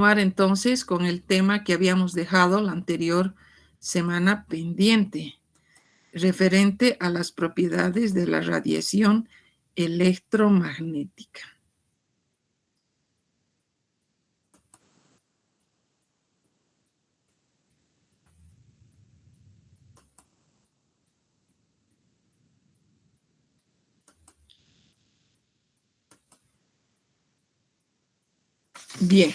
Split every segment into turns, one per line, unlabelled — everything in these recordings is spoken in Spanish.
Entonces con el tema que habíamos dejado la anterior semana pendiente, referente a las propiedades de la radiación electromagnética. Bien,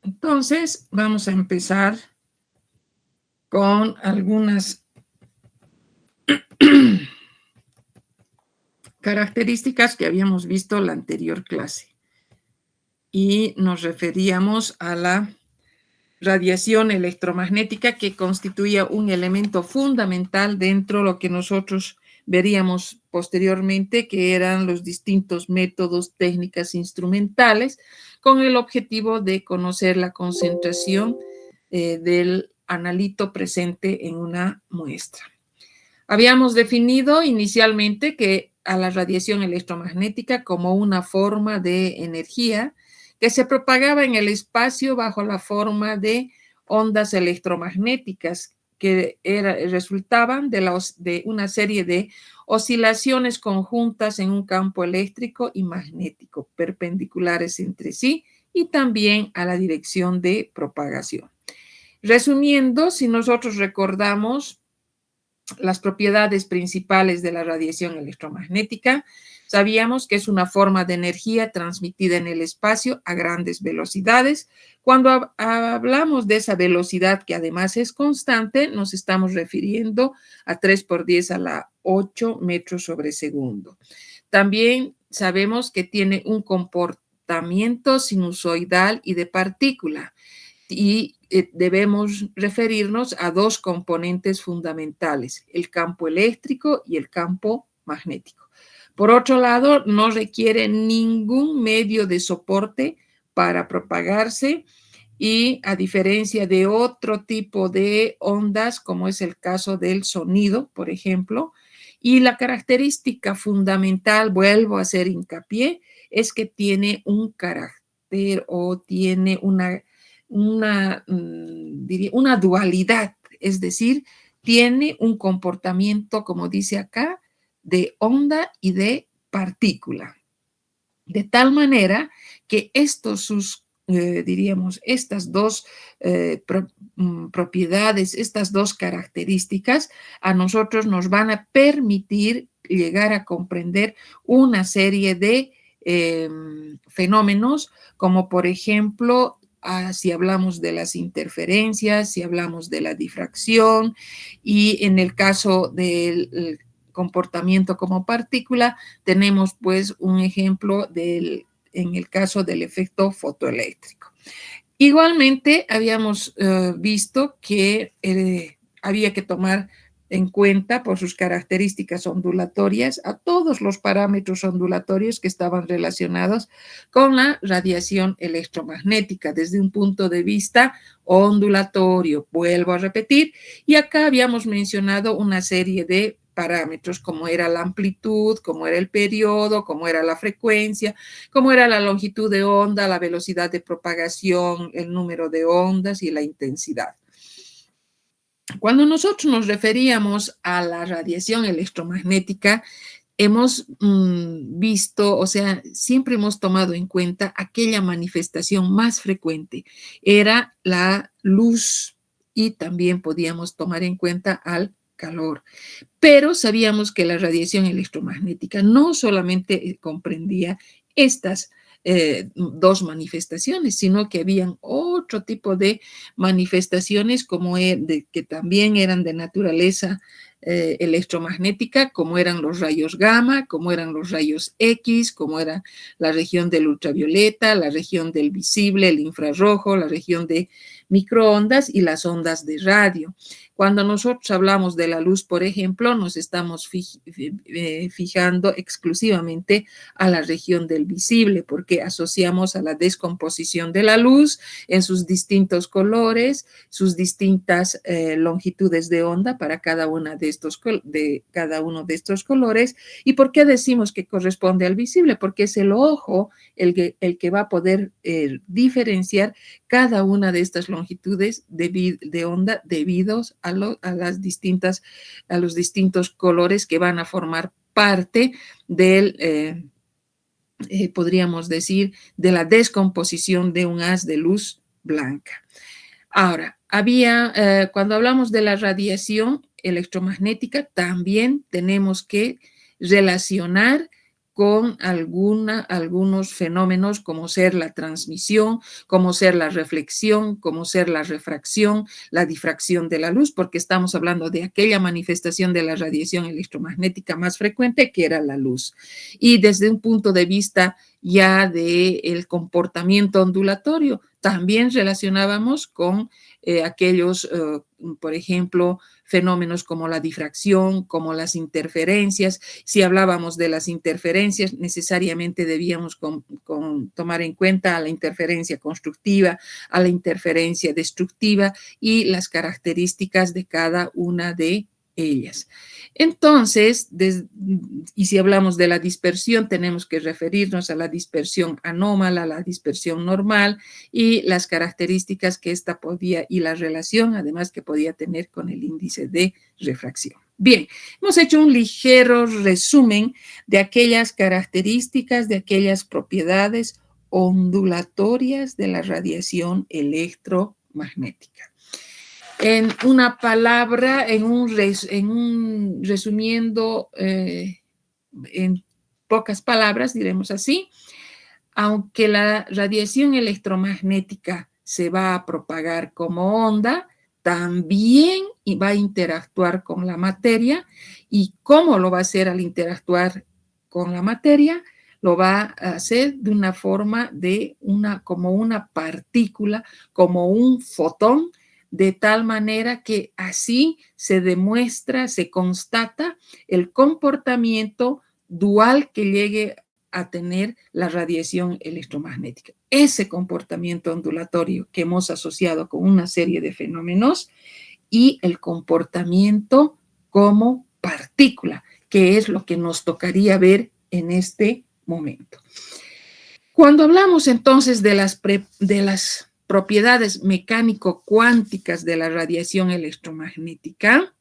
entonces vamos a empezar con algunas características que habíamos visto en la anterior clase. Y nos referíamos a la radiación electromagnética, que constituía un elemento fundamental dentro de lo que nosotros veríamos posteriormente, que eran los distintos métodos, técnicas instrumentales, con el objetivo de conocer la concentración del analito presente en una muestra. Habíamos definido inicialmente que a la radiación electromagnética como una forma de energía que se propagaba en el espacio bajo la forma de ondas electromagnéticas que resultaban de una serie de oscilaciones conjuntas en un campo eléctrico y magnético, perpendiculares entre sí y también a la dirección de propagación. Resumiendo, si nosotros recordamos las propiedades principales de la radiación electromagnética, sabíamos que es una forma de energía transmitida en el espacio a grandes velocidades. Cuando hablamos de esa velocidad, que además es constante, nos estamos refiriendo a 3 por 10 a la 8 metros sobre segundo. También sabemos que tiene un comportamiento sinusoidal y de partícula, y debemos referirnos a dos componentes fundamentales, el campo eléctrico y el campo magnético. Por otro lado, no requiere ningún medio de soporte para propagarse, y a diferencia de otro tipo de ondas, como es el caso del sonido, por ejemplo, y la característica fundamental, vuelvo a hacer hincapié, es que tiene un carácter o tiene una dualidad, es decir, tiene un comportamiento, como dice acá, de onda y de partícula. De tal manera que estas dos propiedades, estas dos características, a nosotros nos van a permitir llegar a comprender una serie de fenómenos, como por ejemplo, si hablamos de las interferencias, si hablamos de la difracción, y en el caso del comportamiento como partícula, tenemos pues un ejemplo en el caso del efecto fotoeléctrico. Igualmente, habíamos visto que había que tomar en cuenta por sus características ondulatorias a todos los parámetros ondulatorios que estaban relacionados con la radiación electromagnética desde un punto de vista ondulatorio. Vuelvo a repetir, y acá habíamos mencionado una serie de parámetros, como era la amplitud, como era el periodo, como era la frecuencia, como era la longitud de onda, la velocidad de propagación, el número de ondas y la intensidad. Cuando nosotros nos referíamos a la radiación electromagnética, hemos visto, o sea, siempre hemos tomado en cuenta aquella manifestación más frecuente, era la luz, y también podíamos tomar en cuenta al calor. Pero sabíamos que la radiación electromagnética no solamente comprendía estas dos manifestaciones, sino que habían otro tipo de manifestaciones que también eran de naturaleza electromagnética, como eran los rayos gamma, como eran los rayos X, como era la región del ultravioleta, la región del visible, el infrarrojo, la región de microondas y las ondas de radio. Cuando nosotros hablamos de la luz, por ejemplo, nos estamos fijando exclusivamente a la región del visible, porque asociamos a la descomposición de la luz en sus distintos colores, sus distintas longitudes de onda para cada uno de estos colores. ¿Y por qué decimos que corresponde al visible? Porque es el ojo el que va a poder diferenciar cada una de estas longitudes de onda debidos a los distintos colores que van a formar parte del, podríamos decir, de la descomposición de un haz de luz blanca. Ahora, cuando hablamos de la radiación electromagnética, también tenemos que relacionar con algunos fenómenos como ser la transmisión, como ser la reflexión, como ser la refracción, la difracción de la luz, porque estamos hablando de aquella manifestación de la radiación electromagnética más frecuente que era la luz. Y desde un punto de vista ya del comportamiento ondulatorio, también relacionábamos con aquellos, por ejemplo, fenómenos como la difracción, como las interferencias. Si hablábamos de las interferencias, necesariamente debíamos tomar en cuenta a la interferencia constructiva, a la interferencia destructiva y las características de cada una de ellas. Entonces, y si hablamos de la dispersión, tenemos que referirnos a la dispersión anómala, a la dispersión normal y las características que esta podía y la relación, además, que podía tener con el índice de refracción. Bien, hemos hecho un ligero resumen de aquellas características, de aquellas propiedades ondulatorias de la radiación electromagnética. En una palabra, resumiendo en pocas palabras, diremos así, aunque la radiación electromagnética se va a propagar como onda, también va a interactuar con la materia. ¿Y cómo lo va a hacer al interactuar con la materia? Lo va a hacer de una forma como una partícula, como un fotón, de tal manera que así se demuestra, se constata el comportamiento dual que llegue a tener la radiación electromagnética. Ese comportamiento ondulatorio que hemos asociado con una serie de fenómenos y el comportamiento como partícula, que es lo que nos tocaría ver en este momento. Cuando hablamos entonces de las propiedades mecánico-cuánticas de la radiación electromagnética,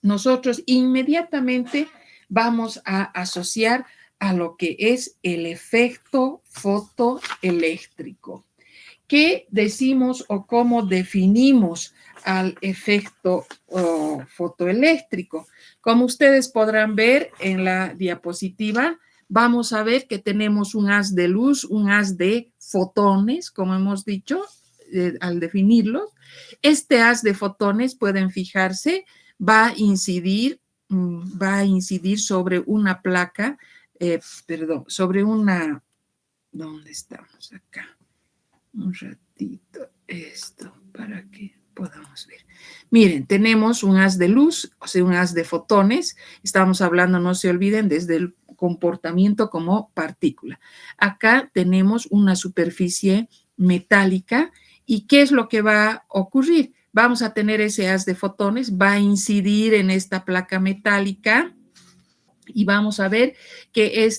nosotros inmediatamente vamos a asociar a lo que es el efecto fotoeléctrico. ¿Qué decimos o cómo definimos al efecto fotoeléctrico? Como ustedes podrán ver en la diapositiva, vamos a ver que tenemos un haz de luz, un haz de fotones, como hemos dicho al definirlos. Este haz de fotones, pueden fijarse, va a incidir sobre una placa, sobre una, ¿dónde estamos acá? Un ratito, esto, para que podamos ver. Miren, tenemos un haz de luz, o sea, un haz de fotones. Estamos hablando, no se olviden, desde el comportamiento como partícula. Acá tenemos una superficie metálica. ¿Y qué es lo que va a ocurrir? Vamos a tener ese haz de fotones, va a incidir en esta placa metálica y vamos a ver que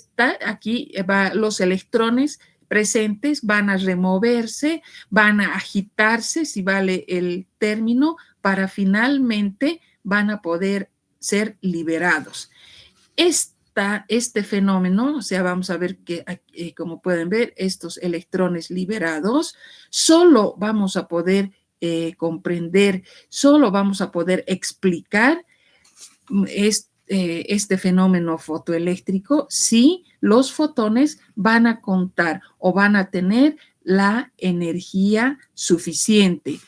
aquí los electrones presentes van a removerse, van a agitarse, si vale el término, para finalmente van a poder ser liberados. Este fenómeno, o sea, vamos a ver que, como pueden ver, estos electrones liberados, solo vamos a poder comprender, solo vamos a poder explicar este fenómeno fotoeléctrico si los fotones van a contar o van a tener la energía suficiente,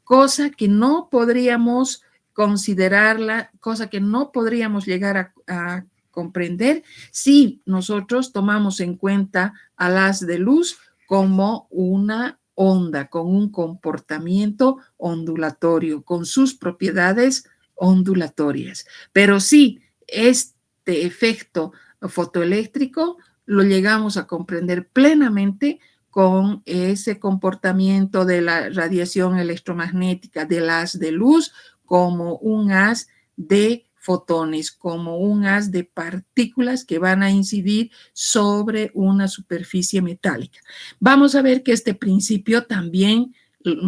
cosa que no podríamos considerarla, cosa que no podríamos llegar a comprender si nosotros tomamos en cuenta al haz de luz como una onda, con un comportamiento ondulatorio, con sus propiedades ondulatorias. Pero sí, este efecto fotoeléctrico lo llegamos a comprender plenamente con ese comportamiento de la radiación electromagnética del haz de luz como un haz de fotones, como un haz de partículas que van a incidir sobre una superficie metálica. Vamos a ver que este principio también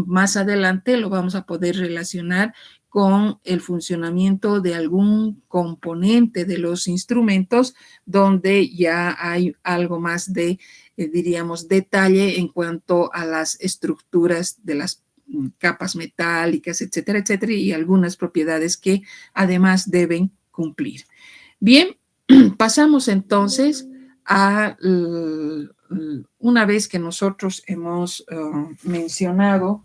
más adelante lo vamos a poder relacionar con el funcionamiento de algún componente de los instrumentos donde ya hay algo más de, diríamos, detalle en cuanto a las estructuras de las capas metálicas, etcétera, etcétera, y algunas propiedades que además deben cumplir. Bien, pasamos entonces a, una vez que nosotros hemos mencionado,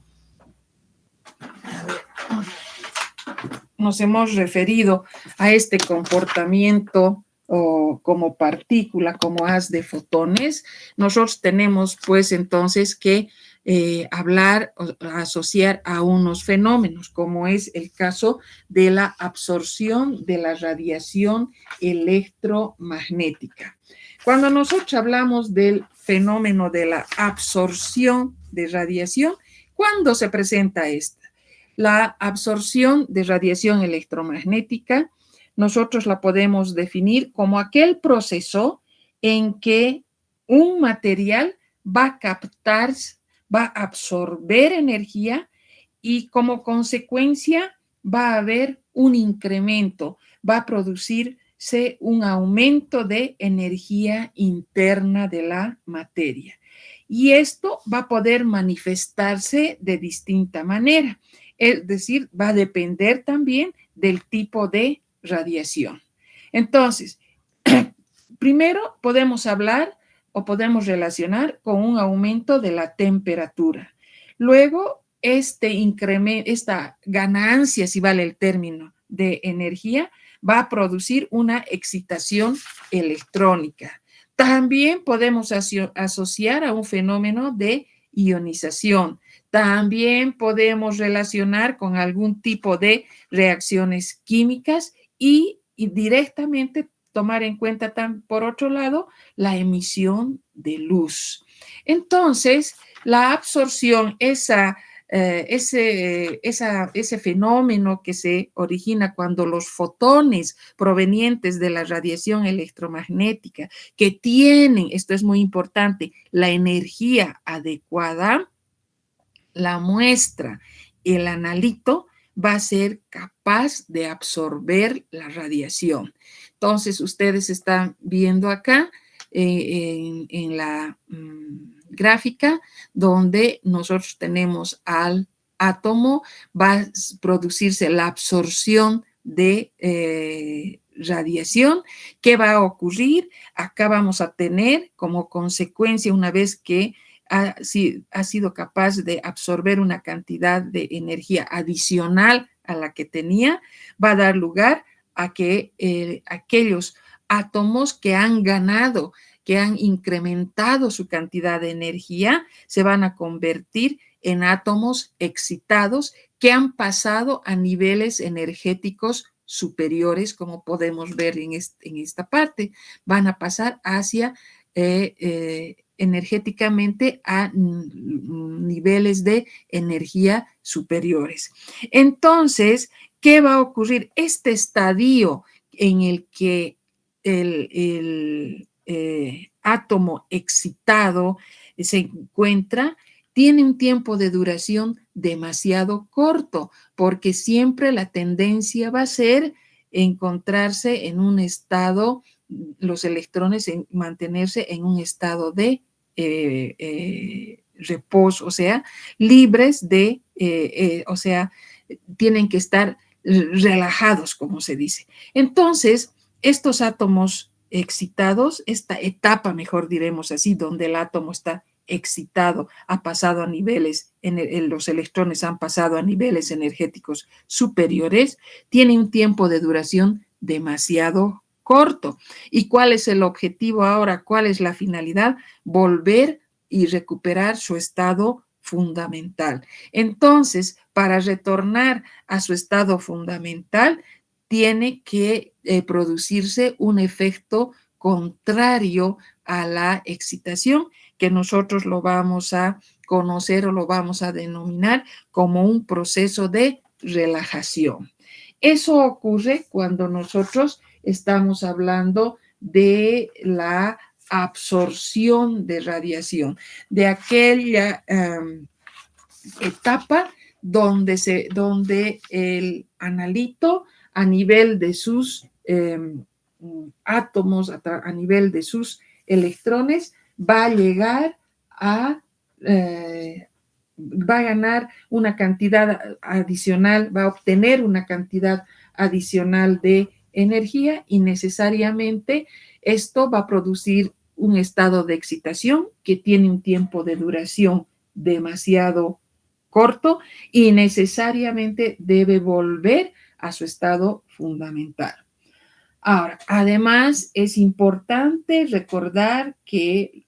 nos hemos referido a este comportamiento como partícula, como haz de fotones, nosotros tenemos pues entonces que hablar o asociar a unos fenómenos, como es el caso de la absorción de la radiación electromagnética. Cuando nosotros hablamos del fenómeno de la absorción de radiación, ¿cuándo se presenta esta? La absorción de radiación electromagnética, nosotros la podemos definir como aquel proceso en que un material va a captar, va a absorber energía y como consecuencia va a haber un incremento, va a producirse un aumento de energía interna de la materia. Y esto va a poder manifestarse de distinta manera. Es decir, va a depender también del tipo de radiación. Entonces, primero podemos hablar o podemos relacionar con un aumento de la temperatura. Luego, este incremento, esta ganancia, si vale el término, de energía, va a producir una excitación electrónica. También podemos asociar a un fenómeno de ionización. También podemos relacionar con algún tipo de reacciones químicas y directamente tomar en cuenta, por otro lado, la emisión de luz. Entonces, la absorción, ese fenómeno que se origina cuando los fotones provenientes de la radiación electromagnética que tienen, esto es muy importante, la energía adecuada, la muestra, el analito, va a ser capaz de absorber la radiación. Entonces, ustedes están viendo acá en la gráfica donde nosotros tenemos al átomo, va a producirse la absorción de radiación. ¿Qué va a ocurrir? Acá vamos a tener como consecuencia, una vez que ha sido capaz de absorber una cantidad de energía adicional a la que tenía, va a dar lugar a que aquellos átomos que han ganado, que han incrementado su cantidad de energía, se van a convertir en átomos excitados que han pasado a niveles energéticos superiores, como podemos ver en esta parte. Van a pasar hacia energéticamente a niveles de energía superiores. Entonces, ¿qué va a ocurrir? Este estadio en el que el átomo excitado se encuentra, tiene un tiempo de duración demasiado corto, porque siempre la tendencia va a ser encontrarse en un estado, los electrones mantenerse en un estado de reposo, o sea, libres de, o sea, tienen que estar relajados, como se dice. Entonces, estos átomos excitados, esta etapa, mejor diremos así, donde el átomo está excitado, ha pasado a niveles, los electrones han pasado a niveles energéticos superiores, tiene un tiempo de duración demasiado corto. ¿Y cuál es el objetivo ahora? ¿Cuál es la finalidad? Volver y recuperar su estado fundamental. Entonces, para retornar a su estado fundamental, tiene que producirse un efecto contrario a la excitación, que nosotros lo vamos a conocer o lo vamos a denominar como un proceso de relajación. Eso ocurre cuando nosotros estamos hablando de la absorción de radiación, de aquella etapa donde el analito a nivel de sus átomos, a nivel de sus electrones, va a llegar va a ganar una cantidad adicional, va a obtener una cantidad adicional de energía y necesariamente esto va a producir un estado de excitación que tiene un tiempo de duración demasiado corto y necesariamente debe volver a su estado fundamental. Ahora, además es importante recordar que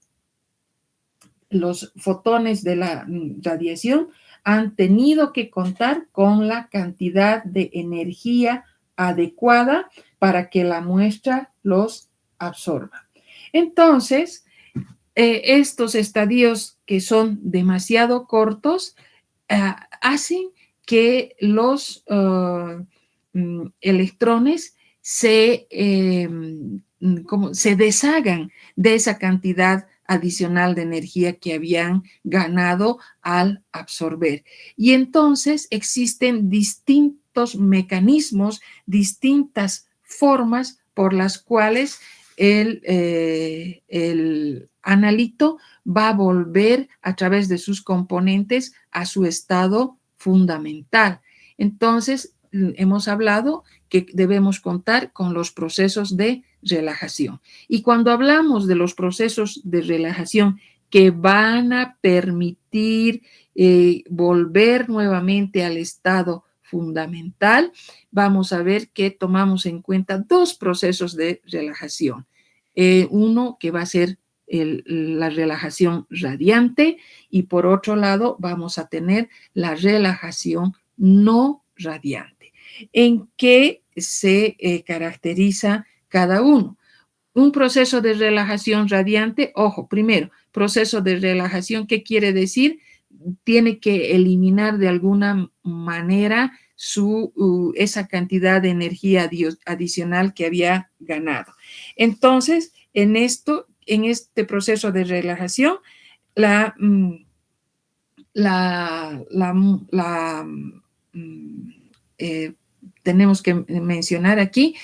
los fotones de la radiación han tenido que contar con la cantidad de energía adecuada para que la muestra los absorba. Entonces, estos estadios que son demasiado cortos hacen que los electrones se deshagan de esa cantidad adicional de energía que habían ganado al absorber. Y entonces existen distintos mecanismos, distintas formas por las cuales el analito va a volver a través de sus componentes a su estado fundamental. Entonces, hemos hablado que debemos contar con los procesos de relajación. Y cuando hablamos de los procesos de relajación que van a permitir volver nuevamente al estado fundamental, vamos a ver que tomamos en cuenta dos procesos de relajación. Uno que va a ser la relajación radiante y por otro lado vamos a tener la relajación no radiante. ¿En qué se caracteriza cada uno? Un proceso de relajación radiante, ojo, primero, proceso de relajación, ¿qué quiere decir? Tiene que eliminar de alguna manera esa cantidad de energía adicional que había ganado. Entonces, en este proceso de relajación, tenemos que mencionar aquí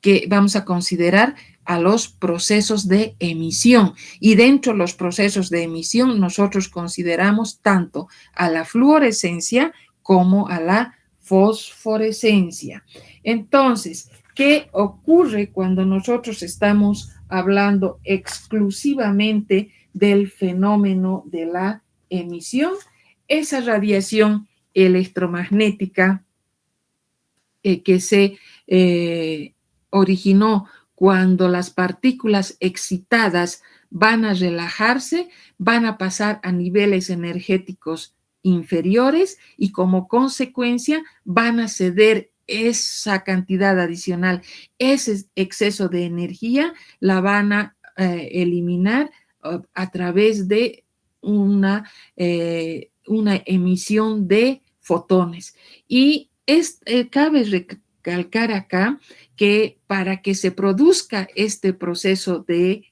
que vamos a considerar a los procesos de emisión. Y dentro de los procesos de emisión, nosotros consideramos tanto a la fluorescencia como a la fosforescencia. Entonces, ¿qué ocurre cuando nosotros estamos hablando exclusivamente del fenómeno de la emisión? Esa radiación electromagnética que se originó cuando las partículas excitadas van a relajarse, van a pasar a niveles energéticos inferiores y como consecuencia van a ceder esa cantidad adicional, ese exceso de energía, la van a eliminar a través de una emisión de fotones. Y cabe recalcar acá que para que se produzca este proceso de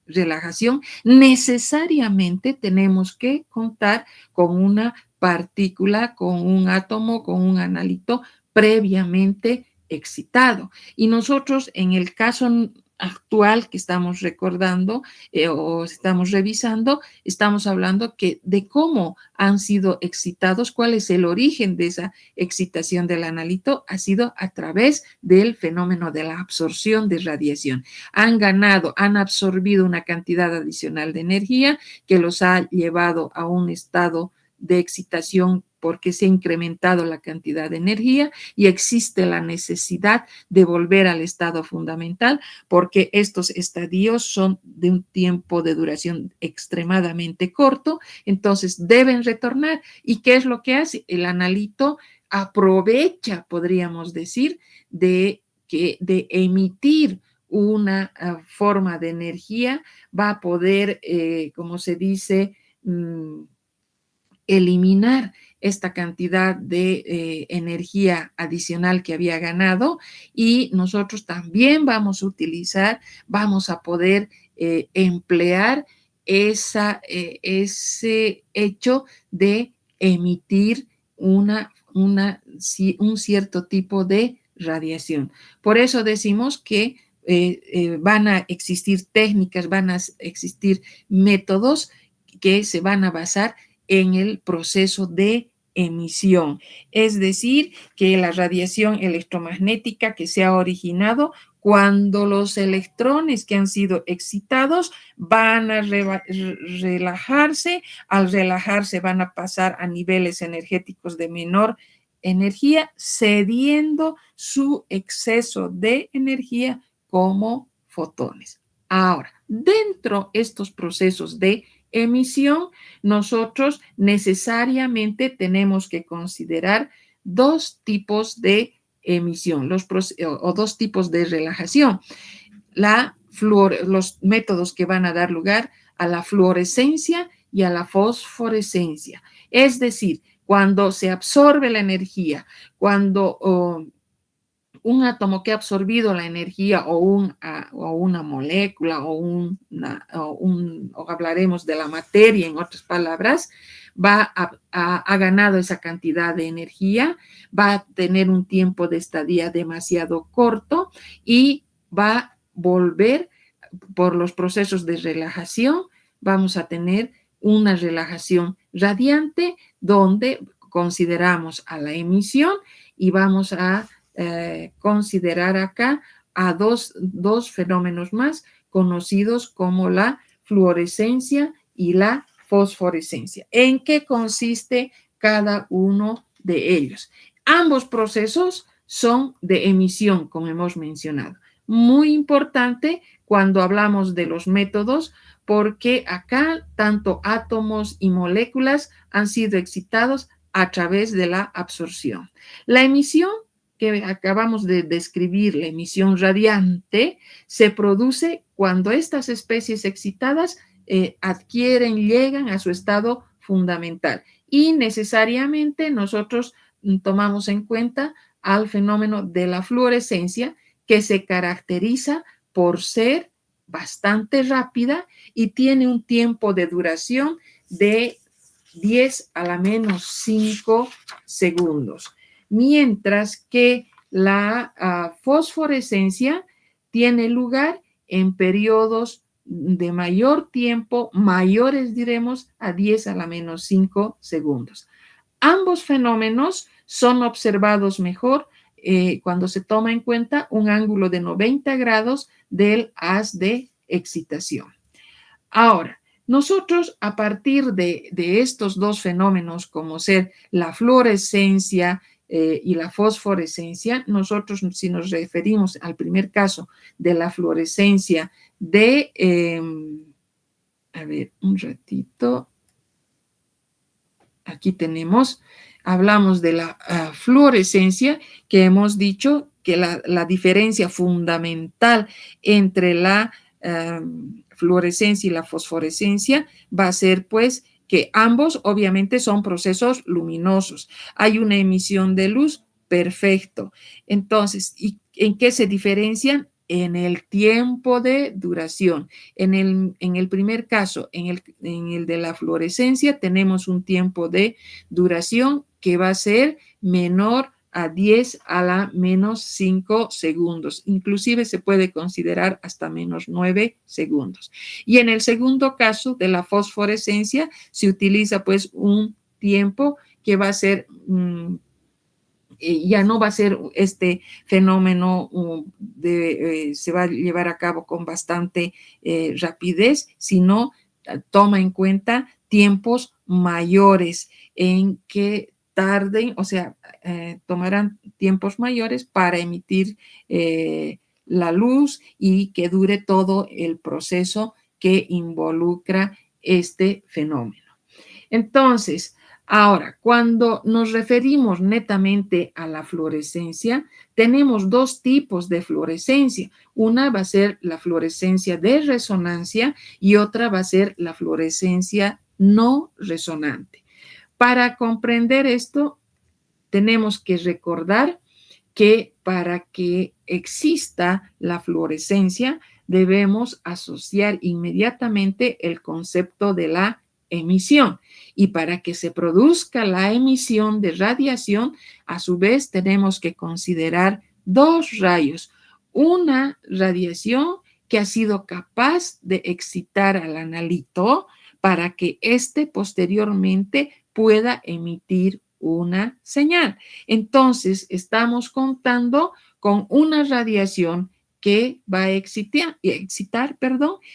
relajación, necesariamente tenemos que contar con una partícula, con un átomo, con un analito previamente excitado. Y nosotros, en el caso actual que estamos recordando o estamos revisando, estamos hablando de cómo han sido excitados, cuál es el origen de esa excitación del analito, ha sido a través del fenómeno de la absorción de radiación. Han absorbido una cantidad adicional de energía que los ha llevado a un estado de excitación porque se ha incrementado la cantidad de energía y existe la necesidad de volver al estado fundamental, porque estos estadios son de un tiempo de duración extremadamente corto, entonces deben retornar. ¿Y qué es lo que hace? El analito aprovecha, podríamos decir, de emitir una forma de energía, va a poder, como se dice, eliminar esta cantidad de energía adicional que había ganado, y nosotros también vamos a utilizar, vamos a poder emplear ese hecho de emitir un cierto tipo de radiación. Por eso decimos que van a existir técnicas, van a existir métodos que se van a basar en el proceso de emisión. Es decir, que la radiación electromagnética que se ha originado cuando los electrones que han sido excitados van a relajarse, al relajarse van a pasar a niveles energéticos de menor energía, cediendo su exceso de energía como fotones. Ahora, dentro de estos procesos de emisión, nosotros necesariamente tenemos que considerar dos tipos de emisión o dos tipos de relajación. Los métodos que van a dar lugar a la fluorescencia y a la fosforescencia. Es decir, cuando se absorbe la energía, cuando un átomo que ha absorbido la energía o una molécula o hablaremos de la materia, en otras palabras, ha ganado esa cantidad de energía, va a tener un tiempo de estadía demasiado corto y va a volver por los procesos de relajación. Vamos a tener una relajación radiante donde consideramos a la emisión y vamos a considerar acá a dos fenómenos más conocidos como la fluorescencia y la fosforescencia. ¿En qué consiste cada uno de ellos? Ambos procesos son de emisión, como hemos mencionado. Muy importante cuando hablamos de los métodos, porque acá tanto átomos y moléculas han sido excitados a través de la absorción. La emisión que acabamos de describir, la emisión radiante, se produce cuando estas especies excitadas llegan a su estado fundamental, y necesariamente nosotros tomamos en cuenta al fenómeno de la fluorescencia, que se caracteriza por ser bastante rápida y tiene un tiempo de duración de 10 a la menos 5 segundos. Mientras que la fosforescencia tiene lugar en periodos de mayor tiempo, mayores diremos a 10 a la menos 5 segundos. Ambos fenómenos son observados mejor cuando se toma en cuenta un ángulo de 90 grados del haz de excitación. Ahora, nosotros a partir de estos dos fenómenos, como ser la fluorescencia y la fosforescencia, nosotros, si nos referimos al primer caso de la fluorescencia a ver, un ratito. Aquí hablamos de la fluorescencia, que hemos dicho que la diferencia fundamental entre la fluorescencia y la fosforescencia va a ser, pues, que ambos obviamente son procesos luminosos. Hay una emisión de luz, perfecto. Entonces, ¿y en qué se diferencian? En el tiempo de duración. En el primer caso, en el de la fluorescencia, tenemos un tiempo de duración que va a ser menor a 10 a la menos 5 segundos. Inclusive se puede considerar hasta menos 9 segundos. Y en el segundo caso de la fosforescencia, se utiliza pues un tiempo que va a ser ya no va a ser este fenómeno se va a llevar a cabo con bastante rapidez, sino toma en cuenta tiempos mayores en que tarden, o sea, tomarán tiempos mayores para emitir la luz y que dure todo el proceso que involucra este fenómeno. Entonces, ahora, cuando nos referimos netamente a la fluorescencia, tenemos dos tipos de fluorescencia. Una va a ser la fluorescencia de resonancia y otra va a ser la fluorescencia no resonante. Para comprender esto, tenemos que recordar que para que exista la fluorescencia, debemos asociar inmediatamente el concepto de la emisión. Y para que se produzca la emisión de radiación, a su vez tenemos que considerar dos rayos. Una radiación que ha sido capaz de excitar al analito para que éste posteriormente pueda emitir una señal. Entonces, estamos contando con una radiación que va a excitar,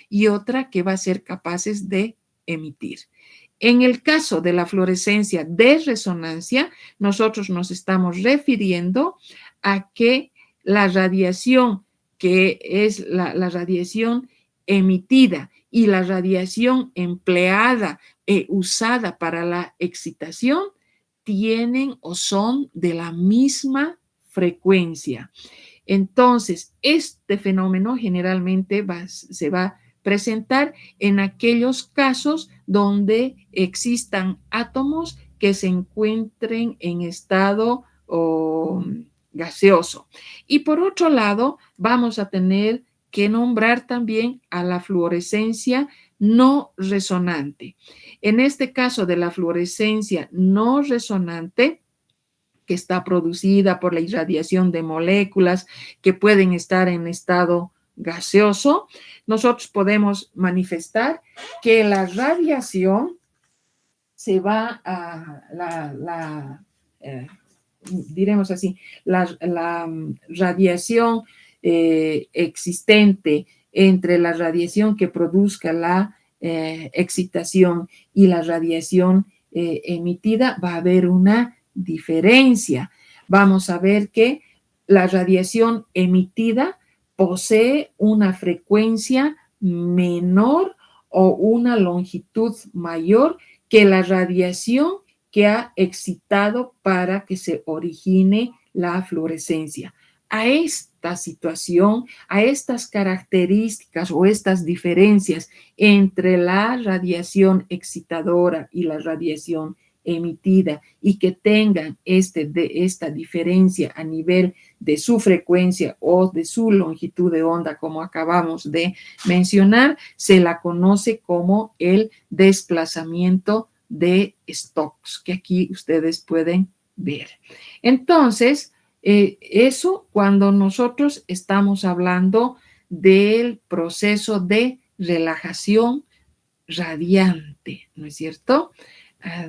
y otra que va a ser capaces de emitir. En el caso de la fluorescencia de resonancia, nosotros nos estamos refiriendo a que la radiación que es la radiación emitida y la radiación empleada, usada para la excitación, tienen o son de la misma frecuencia. Entonces, este fenómeno generalmente se va a presentar en aquellos casos donde existan átomos que se encuentren en estado gaseoso. Y por otro lado, vamos a tener que nombrar también a la fluorescencia no resonante. En este caso de la fluorescencia no resonante, que está producida por la irradiación de moléculas que pueden estar en estado gaseoso, nosotros podemos manifestar que la radiación se va a diremos así, la radiación existente entre la radiación que produzca la excitación y la radiación emitida, va a haber una diferencia. Vamos a ver que la radiación emitida posee una frecuencia menor o una longitud mayor que la radiación que ha excitado para que se origine la fluorescencia. A esta situación, a estas características o estas diferencias entre la radiación excitadora y la radiación emitida y que tengan esta diferencia a nivel de su frecuencia o de su longitud de onda, como acabamos de mencionar, se la conoce como el desplazamiento de Stokes, que aquí ustedes pueden ver. Entonces, eso cuando nosotros estamos hablando del proceso de relajación radiante, ¿no es cierto?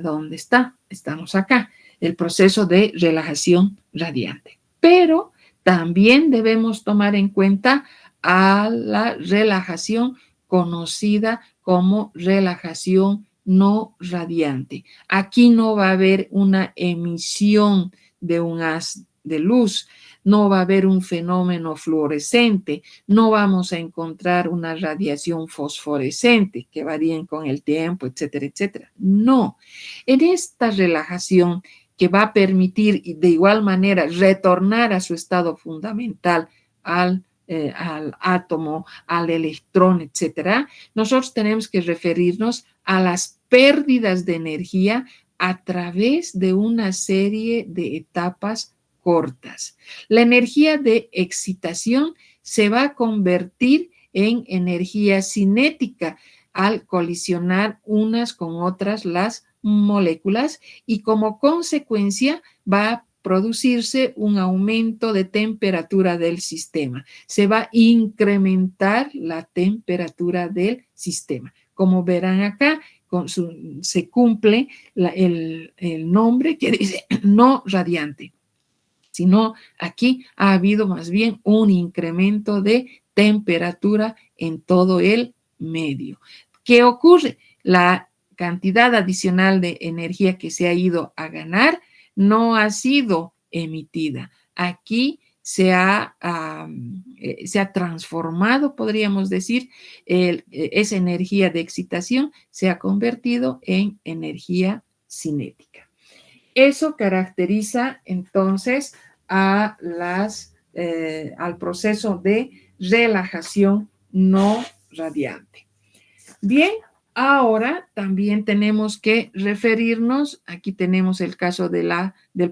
¿Dónde está? Estamos acá, el proceso de relajación radiante. Pero también debemos tomar en cuenta a la relajación conocida como relajación no radiante. Aquí no va a haber una emisión de un haz de luz, no va a haber un fenómeno fluorescente, no vamos a encontrar una radiación fosforescente que varíen con el tiempo, etcétera, etcétera. No, en esta relajación que va a permitir de igual manera retornar a su estado fundamental al átomo, al electrón, etcétera, nosotros tenemos que referirnos a las pérdidas de energía a través de una serie de etapas cortas. La energía de excitación se va a convertir en energía cinética al colisionar unas con otras las moléculas y como consecuencia va a producirse un aumento de temperatura del sistema. Se va a incrementar la temperatura del sistema. Como verán acá, se cumple el nombre que dice no radiante, sino aquí ha habido más bien un incremento de temperatura en todo el medio. ¿Qué ocurre? La cantidad adicional de energía que se ha ido a ganar no ha sido emitida. Aquí se ha transformado, podríamos decir, esa energía de excitación se ha convertido en energía cinética. Eso caracteriza entonces al proceso de relajación no radiante. Bien, ahora también tenemos que referirnos, aquí tenemos el caso del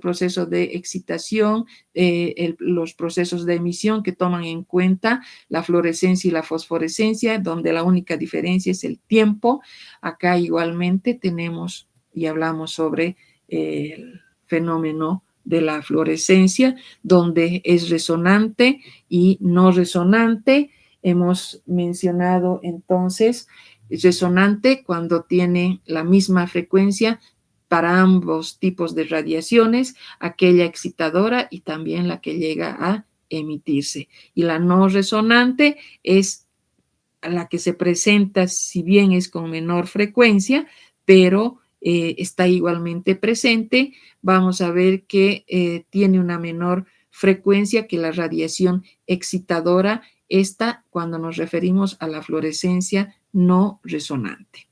proceso de excitación, los procesos de emisión que toman en cuenta la fluorescencia y la fosforescencia, donde la única diferencia es el tiempo. Acá igualmente tenemos y hablamos sobre el fenómeno de la fluorescencia, donde es resonante y no resonante. Hemos mencionado entonces resonante cuando tiene la misma frecuencia para ambos tipos de radiaciones, aquella excitadora y también la que llega a emitirse. Y la no resonante es la que se presenta, si bien es con menor frecuencia, pero está igualmente presente. Vamos a ver que tiene una menor frecuencia que la radiación excitadora. Esta cuando nos referimos a la fluorescencia no resonante.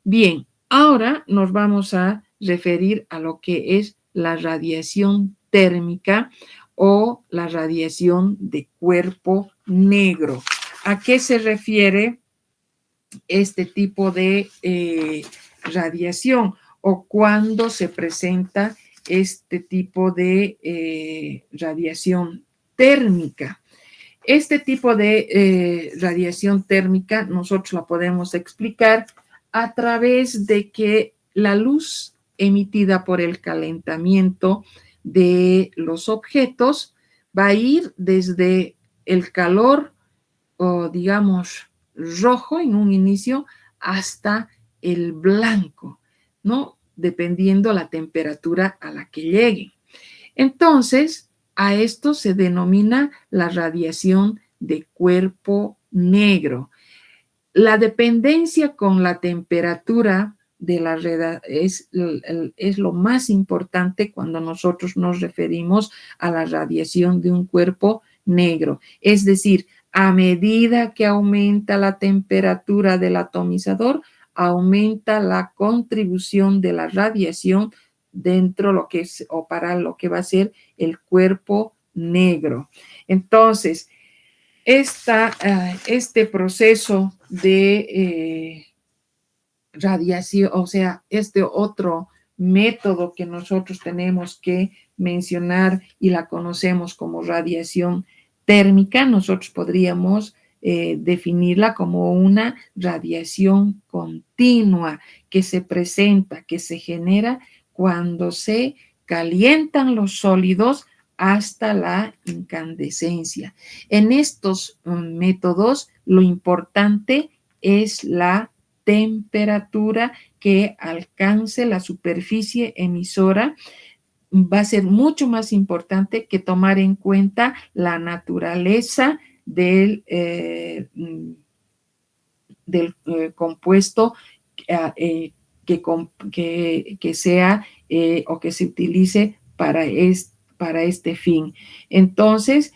Bien, ahora nos vamos a referir a lo que es la radiación térmica o la radiación de cuerpo negro. ¿A qué se refiere este tipo de radiación o cuándo se presenta este tipo de radiación térmica? Este tipo de radiación térmica nosotros la podemos explicar a través de que la luz emitida por el calentamiento de los objetos va a ir desde el calor, o digamos, rojo en un inicio hasta el blanco, ¿no? Dependiendo la temperatura a la que llegue. Entonces, a esto se denomina la radiación de cuerpo negro. La dependencia con la temperatura de la red es lo más importante cuando nosotros nos referimos a la radiación de un cuerpo negro. Es decir, a medida que aumenta la temperatura del atomizador, aumenta la contribución de la radiación dentro lo que es o para lo que va a ser el cuerpo negro. Entonces, este proceso de radiación, o sea, este otro método que nosotros tenemos que mencionar y la conocemos como radiación térmica, nosotros podríamos definirla como una radiación continua que se presenta, que se genera cuando se calientan los sólidos hasta la incandescencia. En estos métodos, lo importante es la temperatura que alcance la superficie emisora. Va a ser mucho más importante que tomar en cuenta la naturaleza del compuesto que sea o que se utilice para este fin. Entonces,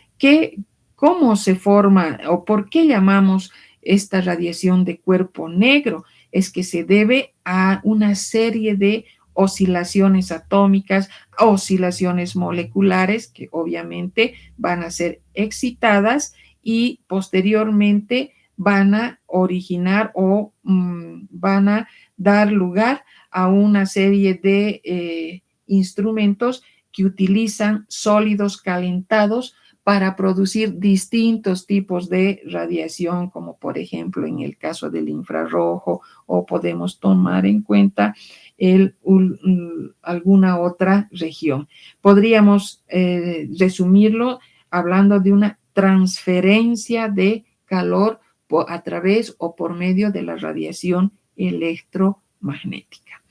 ¿cómo se forma o por qué llamamos esta radiación de cuerpo negro? Es que se debe a una serie de oscilaciones atómicas, oscilaciones moleculares que obviamente van a ser excitadas y posteriormente van a originar o van a dar lugar a una serie de instrumentos que utilizan sólidos calentados para producir distintos tipos de radiación, como por ejemplo en el caso del infrarrojo, o podemos tomar en cuenta alguna otra región. Podríamos resumirlo hablando de una transferencia de calor a través o por medio de la radiación electromagnética.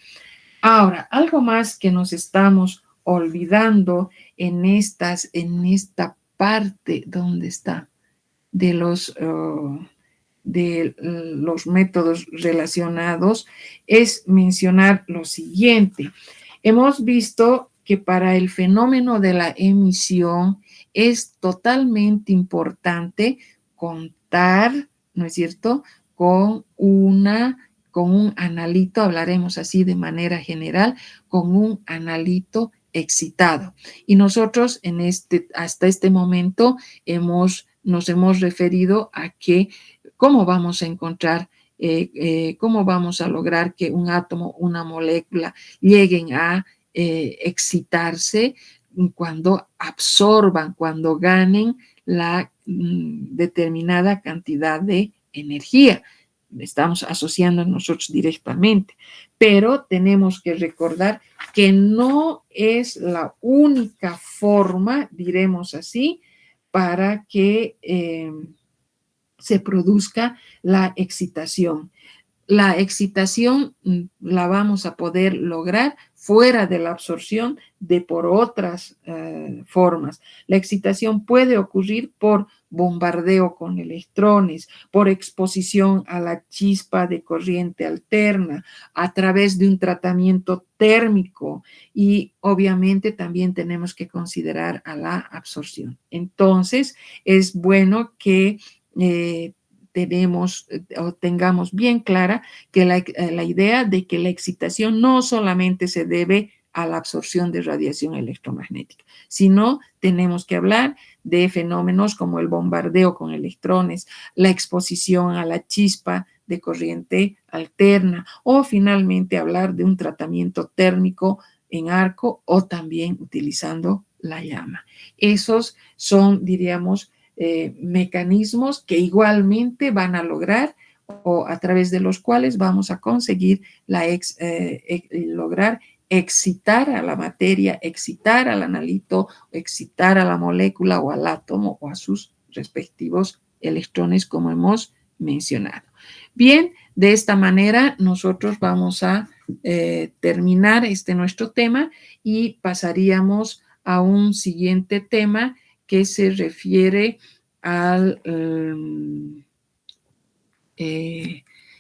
Ahora, algo más que nos estamos olvidando en esta parte, ¿dónde está? De los métodos relacionados, es mencionar lo siguiente. Hemos visto que para el fenómeno de la emisión es totalmente importante contar, ¿no es cierto?, con un analito, hablaremos así de manera general, con un analito excitado. Y nosotros hasta este momento nos hemos referido a que cómo vamos a encontrar, cómo vamos a lograr que un átomo, una molécula lleguen a excitarse cuando absorban, cuando ganen la determinada cantidad de energía. Estamos asociando nosotros directamente, pero tenemos que recordar que no es la única forma, diremos así, para que se produzca la excitación. La excitación la vamos a poder lograr fuera de la absorción por otras formas. La excitación puede ocurrir por bombardeo con electrones, por exposición a la chispa de corriente alterna, a través de un tratamiento térmico y obviamente también tenemos que considerar a la absorción. Entonces, es bueno que tengamos bien clara que la idea de que la excitación no solamente se debe a la absorción de radiación electromagnética, sino tenemos que hablar de fenómenos como el bombardeo con electrones, la exposición a la chispa de corriente alterna o finalmente hablar de un tratamiento térmico en arco o también utilizando la llama. Esos son, diríamos, mecanismos que igualmente van a lograr o a través de los cuales vamos a conseguir lograr excitar a la materia, excitar al analito, excitar a la molécula o al átomo o a sus respectivos electrones, como hemos mencionado. Bien, de esta manera nosotros vamos a terminar nuestro tema y pasaríamos a un siguiente tema que se refiere al...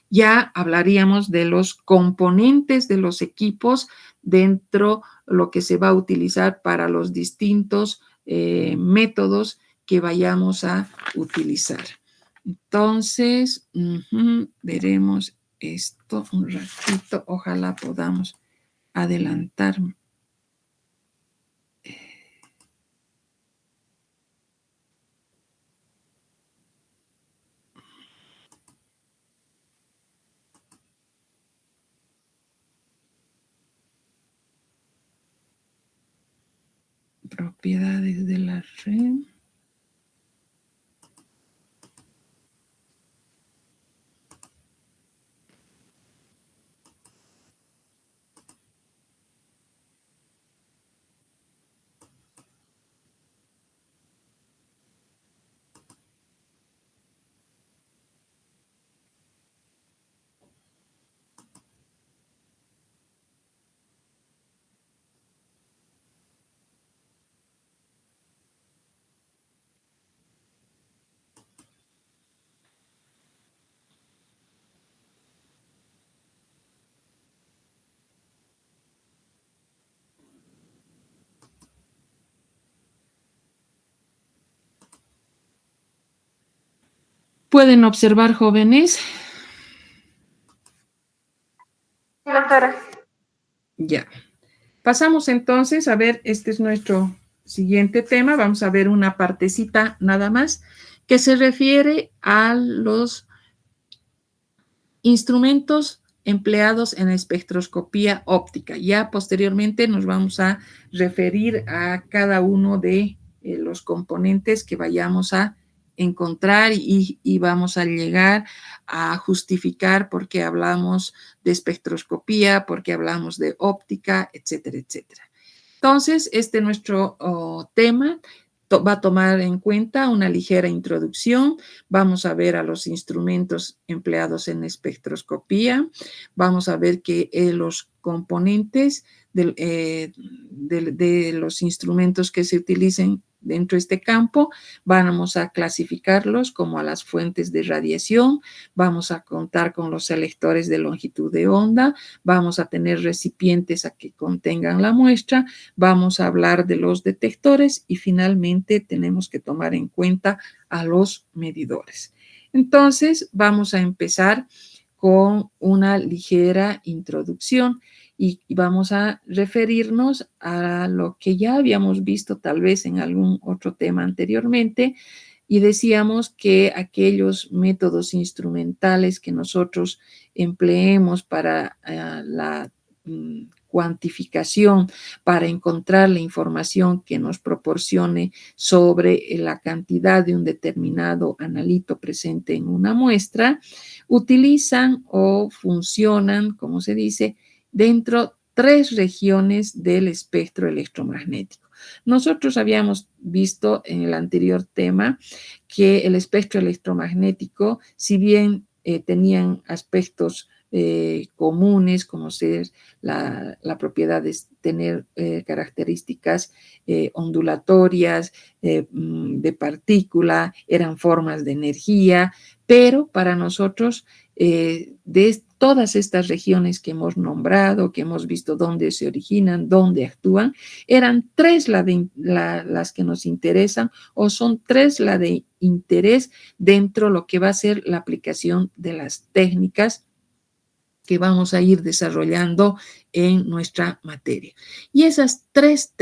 ya hablaríamos de los componentes de los equipos dentro de lo que se va a utilizar para los distintos métodos que vayamos a utilizar. Entonces, veremos esto un ratito. Ojalá podamos adelantar. Propiedades de la red. Pueden observar, jóvenes.
Doctora.
Ya. Pasamos entonces a ver, este es nuestro siguiente tema. Vamos a ver una partecita nada más que se refiere a los instrumentos empleados en espectroscopía óptica. Ya posteriormente nos vamos a referir a cada uno de los componentes que vayamos a encontrar y vamos a llegar a justificar por qué hablamos de espectroscopía, por qué hablamos de óptica, etcétera, etcétera. Entonces, nuestro tema va a tomar en cuenta una ligera introducción. Vamos a ver a los instrumentos empleados en espectroscopía. Vamos a ver que los componentes de los instrumentos que se utilicen dentro de este campo, vamos a clasificarlos como a las fuentes de radiación, vamos a contar con los selectores de longitud de onda, vamos a tener recipientes a que contengan la muestra, vamos a hablar de los detectores y finalmente tenemos que tomar en cuenta a los medidores. Entonces, vamos a empezar con una ligera introducción y vamos a referirnos a lo que ya habíamos visto tal vez en algún otro tema anteriormente, y decíamos que aquellos métodos instrumentales que nosotros empleemos para la cuantificación, para encontrar la información que nos proporcione sobre la cantidad de un determinado analito presente en una muestra, utilizan o funcionan, como se dice, dentro tres regiones del espectro electromagnético. Nosotros habíamos visto en el anterior tema que el espectro electromagnético, si bien tenían aspectos comunes, como ser la propiedad de tener características ondulatorias, de partícula, eran formas de energía, pero para nosotros, de todas estas regiones que hemos nombrado, que hemos visto dónde se originan, dónde actúan, eran tres las que nos interesan, o son tres las de interés dentro de lo que va a ser la aplicación de las técnicas que vamos a ir desarrollando en nuestra materia. Y esas tres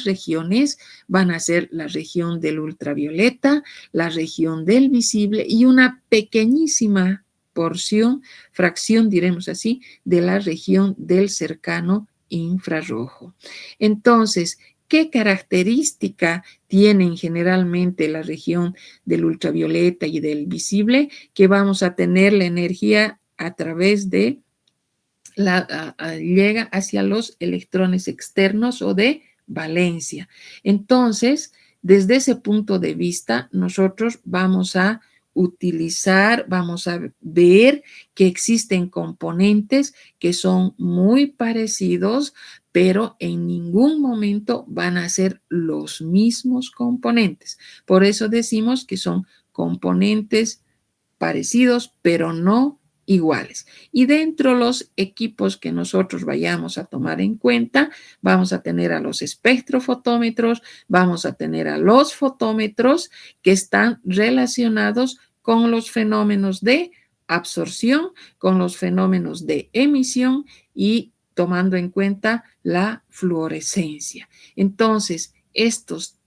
regiones van a ser la región del ultravioleta, la región del visible y una pequeñísima porción, fracción, diremos así, de la región del cercano infrarrojo. Entonces, ¿qué característica tienen generalmente la región del ultravioleta y del visible? Que vamos a tener la energía a través de llega hacia los electrones externos o de valencia. Entonces, desde ese punto de vista, nosotros vamos a utilizar, vamos a ver que existen componentes que son muy parecidos, pero en ningún momento van a ser los mismos componentes. Por eso decimos que son componentes parecidos, pero no iguales. Y dentro de los equipos que nosotros vayamos a tomar en cuenta, vamos a tener a los espectrofotómetros, vamos a tener a los fotómetros que están relacionados con los fenómenos de absorción, con los fenómenos de emisión y tomando en cuenta la fluorescencia. Entonces, estos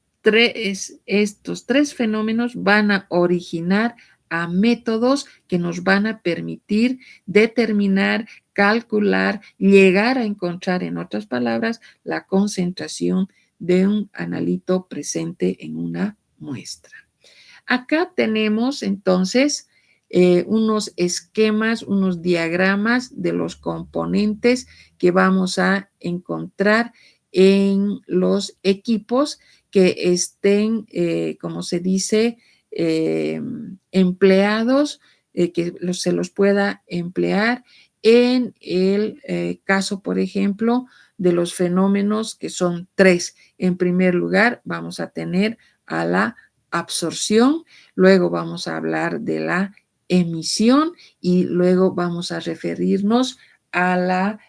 tres fenómenos van a originar a métodos que nos van a permitir determinar, calcular, llegar a encontrar, en otras palabras, la concentración de un analito presente en una muestra. Acá tenemos entonces unos esquemas, unos diagramas de los componentes que vamos a encontrar en los equipos que estén, como se dice, empleados, que se los pueda emplear en el caso, por ejemplo, de los fenómenos que son tres. En primer lugar, vamos a tener a la absorción, luego vamos a hablar de la emisión y luego vamos a referirnos a la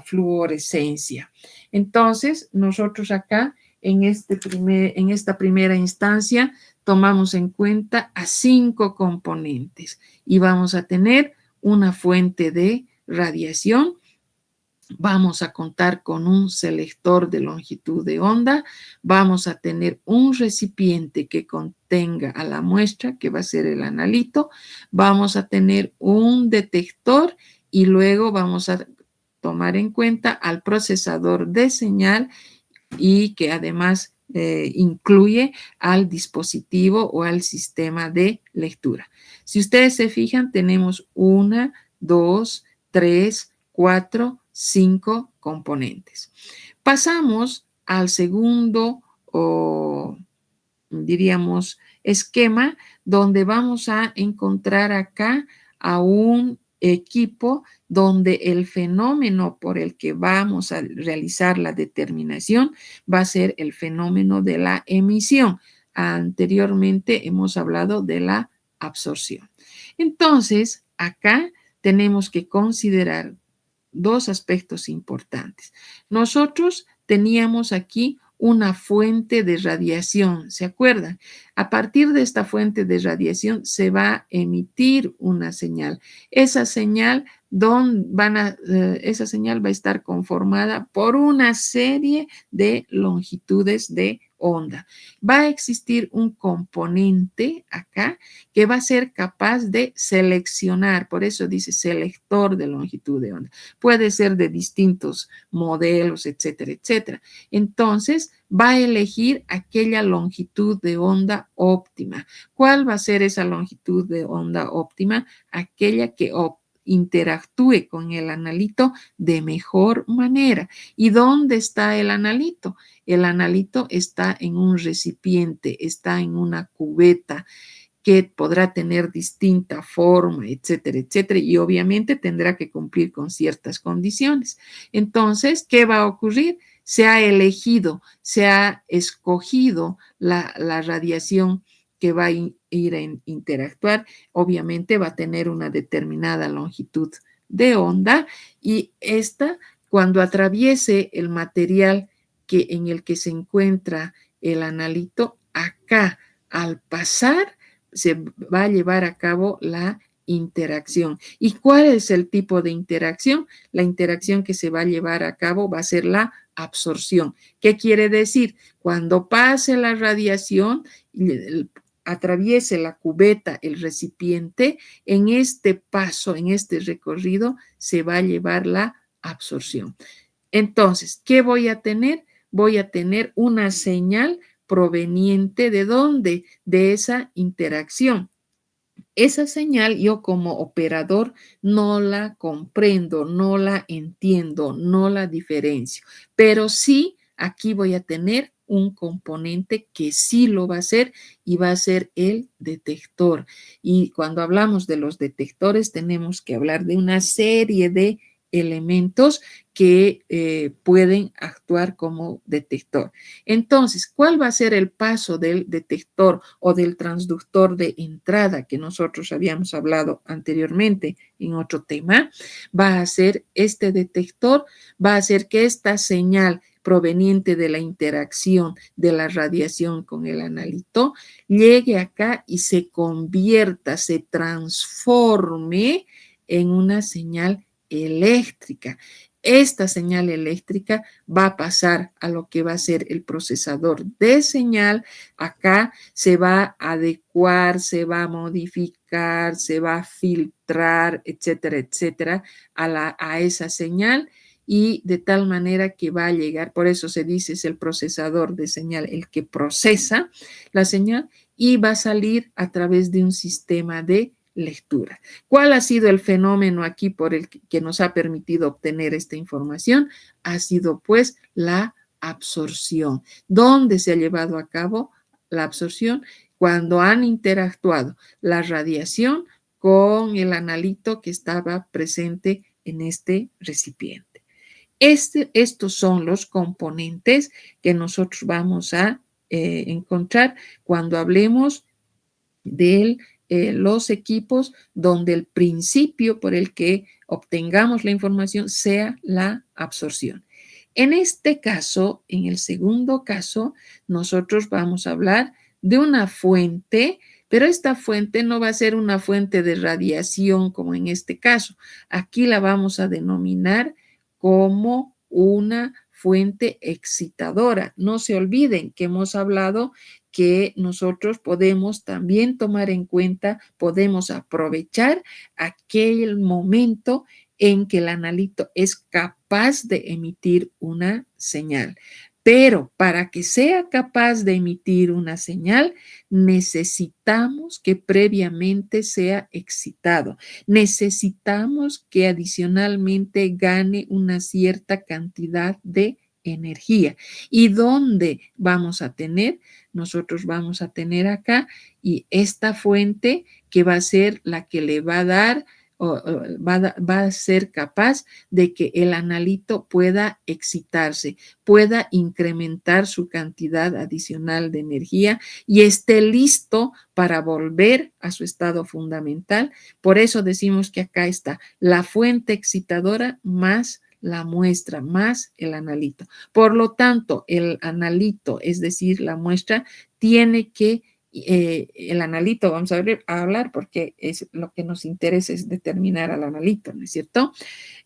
fluorescencia. Entonces, nosotros acá en esta primera instancia tomamos en cuenta a 5 componentes y vamos a tener una fuente de radiación. Vamos a contar con un selector de longitud de onda, vamos a tener un recipiente que contenga a la muestra, que va a ser el analito, vamos a tener un detector y luego vamos a tomar en cuenta al procesador de señal y que además incluye al dispositivo o al sistema de lectura. Si ustedes se fijan, tenemos 1, 2, 3, 4, 5 componentes. Pasamos al segundo, o diríamos, esquema, donde vamos a encontrar acá a un equipo donde el fenómeno por el que vamos a realizar la determinación va a ser el fenómeno de la emisión. Anteriormente hemos hablado de la absorción. Entonces, acá tenemos que considerar dos aspectos importantes. Nosotros teníamos aquí una fuente de radiación, ¿se acuerdan? A partir de esta fuente de radiación se va a emitir una señal. Esa señal, esa señal va a estar conformada por una serie de longitudes de onda. Va a existir un componente acá que va a ser capaz de seleccionar, por eso dice selector de longitud de onda. Puede ser de distintos modelos, etcétera, etcétera. Entonces, va a elegir aquella longitud de onda óptima. ¿Cuál va a ser esa longitud de onda óptima? Aquella que interactúe con el analito de mejor manera. ¿Y dónde está el analito? El analito está en un recipiente, está en una cubeta que podrá tener distinta forma, etcétera, etcétera, y obviamente tendrá que cumplir con ciertas condiciones. Entonces, ¿qué va a ocurrir? Se ha elegido, se ha escogido la radiación que va a ir a interactuar, obviamente va a tener una determinada longitud de onda y esta, cuando atraviese el material en el que se encuentra el analito, acá, al pasar, se va a llevar a cabo la interacción. ¿Y cuál es el tipo de interacción? La interacción que se va a llevar a cabo va a ser la absorción. ¿Qué quiere decir? Cuando pase la radiación, atraviese la cubeta, el recipiente, en este paso, en este recorrido, se va a llevar la absorción. Entonces, ¿qué voy a tener? Voy a tener una señal proveniente de dónde, de esa interacción. Esa señal yo como operador no la comprendo, no la entiendo, no la diferencio, pero sí aquí voy a tener un componente que sí lo va a hacer y va a ser el detector. Y cuando hablamos de los detectores tenemos que hablar de una serie de elementos que pueden actuar como detector. Entonces, ¿cuál va a ser el paso del detector o del transductor de entrada que nosotros habíamos hablado anteriormente en otro tema? Va a ser este detector, va a hacer que esta señal proveniente de la interacción de la radiación con el analito llegue acá y se convierta, se transforme en una señal eléctrica. Esta señal eléctrica va a pasar a lo que va a ser el procesador de señal. Acá se va a adecuar, se va a modificar, se va a filtrar, etcétera, etcétera, a esa señal y de tal manera que va a llegar, por eso se dice es el procesador de señal, el que procesa la señal y va a salir a través de un sistema de lectura. ¿Cuál ha sido el fenómeno aquí por el que nos ha permitido obtener esta información? Ha sido pues la absorción. ¿Dónde se ha llevado a cabo la absorción? Cuando han interactuado la radiación con el analito que estaba presente en este recipiente. Estos son los componentes que nosotros vamos a encontrar cuando hablemos de los equipos donde el principio por el que obtengamos la información sea la absorción. En este caso, en el segundo caso, nosotros vamos a hablar de una fuente, pero esta fuente no va a ser una fuente de radiación como en este caso. Aquí la vamos a denominar como una fuente excitadora. No se olviden que hemos hablado que nosotros podemos también tomar en cuenta, podemos aprovechar aquel momento en que el analito es capaz de emitir una señal. Pero para que sea capaz de emitir una señal, necesitamos que previamente sea excitado. Necesitamos que adicionalmente gane una cierta cantidad de energía. ¿Y dónde vamos a tener? Nosotros vamos a tener acá y esta fuente que va a ser la que le va a dar va a ser capaz de que el analito pueda excitarse, pueda incrementar su cantidad adicional de energía y esté listo para volver a su estado fundamental. Por eso decimos que acá está la fuente excitadora más la muestra, más el analito. Por lo tanto, el analito, es decir, la muestra, tiene que el analito, vamos a hablar porque es lo que nos interesa es determinar al analito, ¿no es cierto?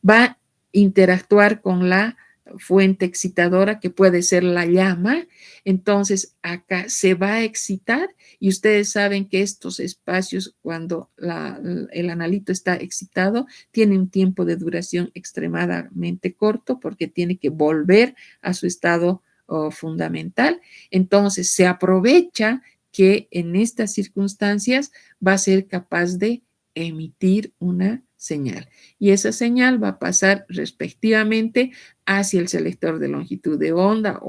Va a interactuar con la fuente excitadora que puede ser la llama, entonces acá se va a excitar y ustedes saben que estos espacios cuando el analito está excitado tiene un tiempo de duración extremadamente corto porque tiene que volver a su estado fundamental, entonces se aprovecha que en estas circunstancias va a ser capaz de emitir una señal. Y esa señal va a pasar respectivamente hacia el selector de longitud de onda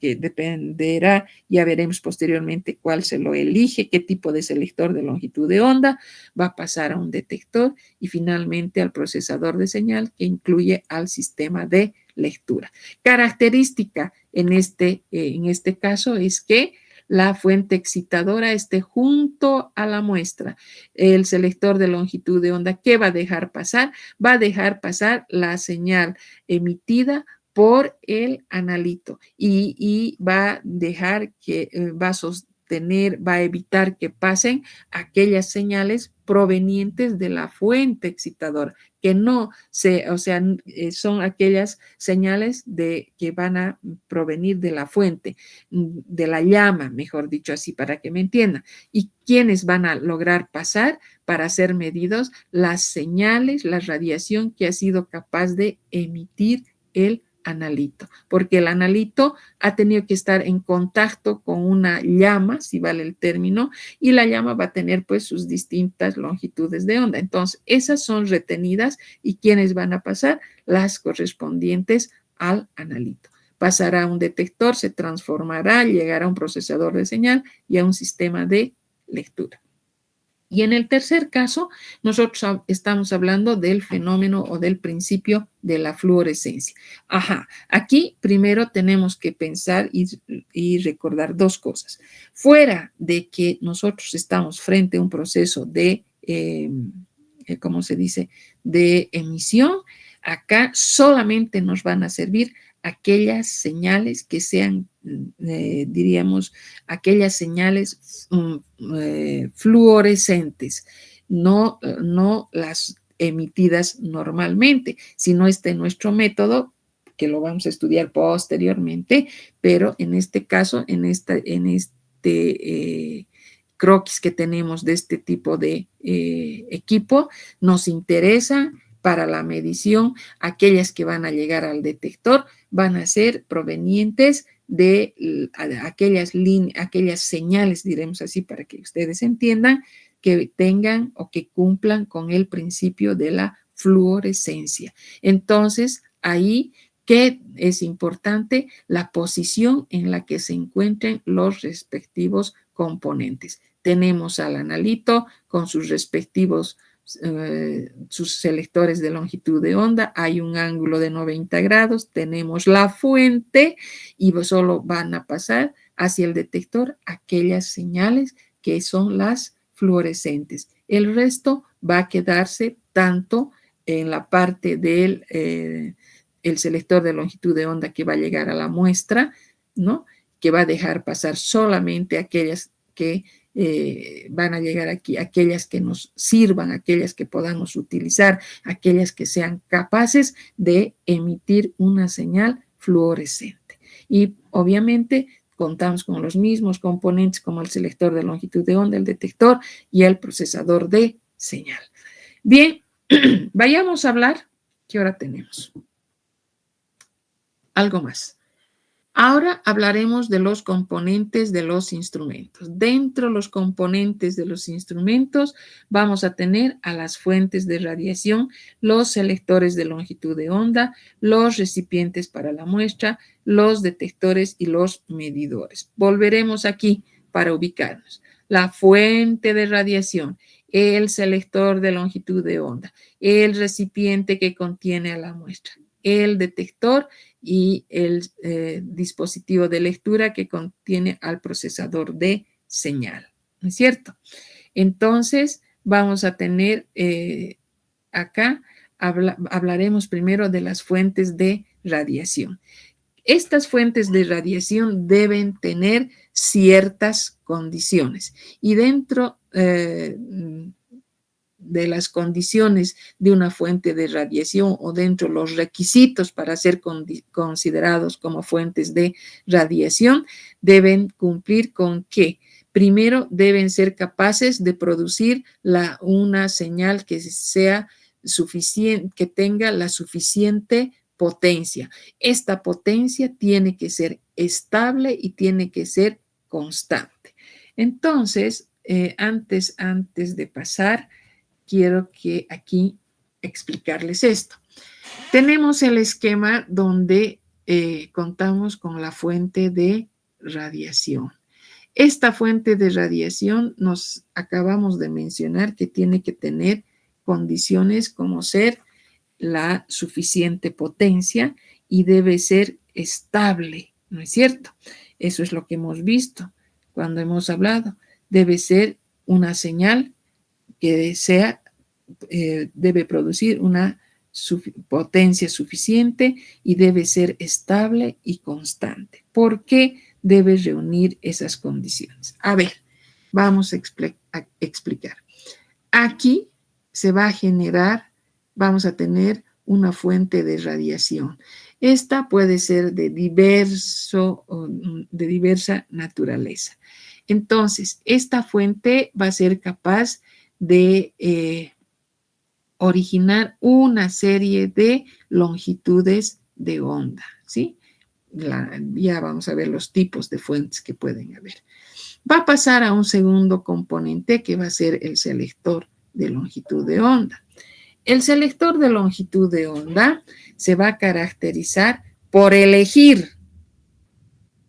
que dependerá, ya veremos posteriormente cuál se lo elige, qué tipo de selector de longitud de onda, va a pasar a un detector y finalmente al procesador de señal que incluye al sistema de lectura. Característica en este caso es que la fuente excitadora esté junto a la muestra. El selector de longitud de onda, ¿qué va a dejar pasar? Va a dejar pasar la señal emitida por el analito y va a dejar que va a sostener, va a evitar que pasen aquellas señales provenientes de la fuente excitadora, que no se, o sea, son aquellas señales que van a provenir de la fuente, de la llama, mejor dicho así, para que me entiendan. ¿Y quiénes van a lograr pasar para ser medidos? Las señales, la radiación que ha sido capaz de emitir el analito, porque el analito ha tenido que estar en contacto con una llama, si vale el término, y la llama va a tener pues sus distintas longitudes de onda. Entonces, esas son retenidas y ¿quiénes van a pasar? Las correspondientes al analito. Pasará a un detector, se transformará, llegará a un procesador de señal y a un sistema de lectura. Y en el tercer caso, nosotros estamos hablando del fenómeno o del principio de la fluorescencia. Ajá, aquí primero tenemos que pensar y recordar dos cosas. Fuera de que nosotros estamos frente a un proceso de, ¿cómo se dice?, de emisión, acá solamente nos van a servir aquellas señales que sean, diríamos, aquellas señales fluorescentes, no las emitidas normalmente, sino este nuestro método, que lo vamos a estudiar posteriormente, pero en este caso, en este croquis que tenemos de este tipo de equipo, nos interesa para la medición, aquellas que van a llegar al detector van a ser provenientes de aquellas señales, diremos así, para que ustedes entiendan, que tengan o que cumplan con el principio de la fluorescencia. Entonces, ahí, ¿qué es importante? La posición en la que se encuentren los respectivos componentes. Tenemos al analito con sus respectivos sus selectores de longitud de onda, hay un ángulo de 90 grados, tenemos la fuente y solo van a pasar hacia el detector aquellas señales que son las fluorescentes. El resto va a quedarse tanto en la parte del el selector de longitud de onda que va a llegar a la muestra, ¿no? Que va a dejar pasar solamente aquellas que van a llegar aquí, aquellas que nos sirvan, aquellas que podamos utilizar, aquellas que sean capaces de emitir una señal fluorescente. Y obviamente contamos con los mismos componentes como el selector de longitud de onda, el detector y el procesador de señal. Bien, vayamos a hablar, ¿qué hora tenemos? Algo más. Ahora hablaremos de los componentes de los instrumentos. Dentro de los componentes de los instrumentos vamos a tener a las fuentes de radiación, los selectores de longitud de onda, los recipientes para la muestra, los detectores y los medidores. Volveremos aquí para ubicarnos. La fuente de radiación el selector de longitud de onda, el recipiente que contiene a la muestra, el detector y el dispositivo de lectura que contiene al procesador de señal, ¿no es cierto? Entonces, vamos a tener acá, hablaremos primero de las fuentes de radiación. Estas fuentes de radiación deben tener ciertas condiciones y dentro de las condiciones de una fuente de radiación o dentro de los requisitos para ser considerados como fuentes de radiación, deben cumplir con que primero deben ser capaces de producir una señal que sea suficiente, que tenga la suficiente potencia. Esta potencia tiene que ser estable y tiene que ser constante. Entonces, antes de pasar, quiero que aquí explicarles esto. Tenemos el esquema donde contamos con la fuente de radiación. Esta fuente de radiación nos acabamos de mencionar que tiene que tener condiciones como ser la suficiente potencia y debe ser estable, ¿no es cierto? Eso es lo que hemos visto cuando hemos hablado. Debe ser una señal que debe producir una potencia suficiente y debe ser estable y constante. ¿Por qué debe reunir esas condiciones? A ver, vamos a explicar. Aquí se va a generar, vamos a tener una fuente de radiación. Esta puede ser de diversa naturaleza. Entonces, esta fuente va a ser capaz de originar una serie de longitudes de onda, ¿sí? Ya vamos a ver los tipos de fuentes que pueden haber. Va a pasar a un segundo componente que va a ser el selector de longitud de onda. El selector de longitud de onda se va a caracterizar por elegir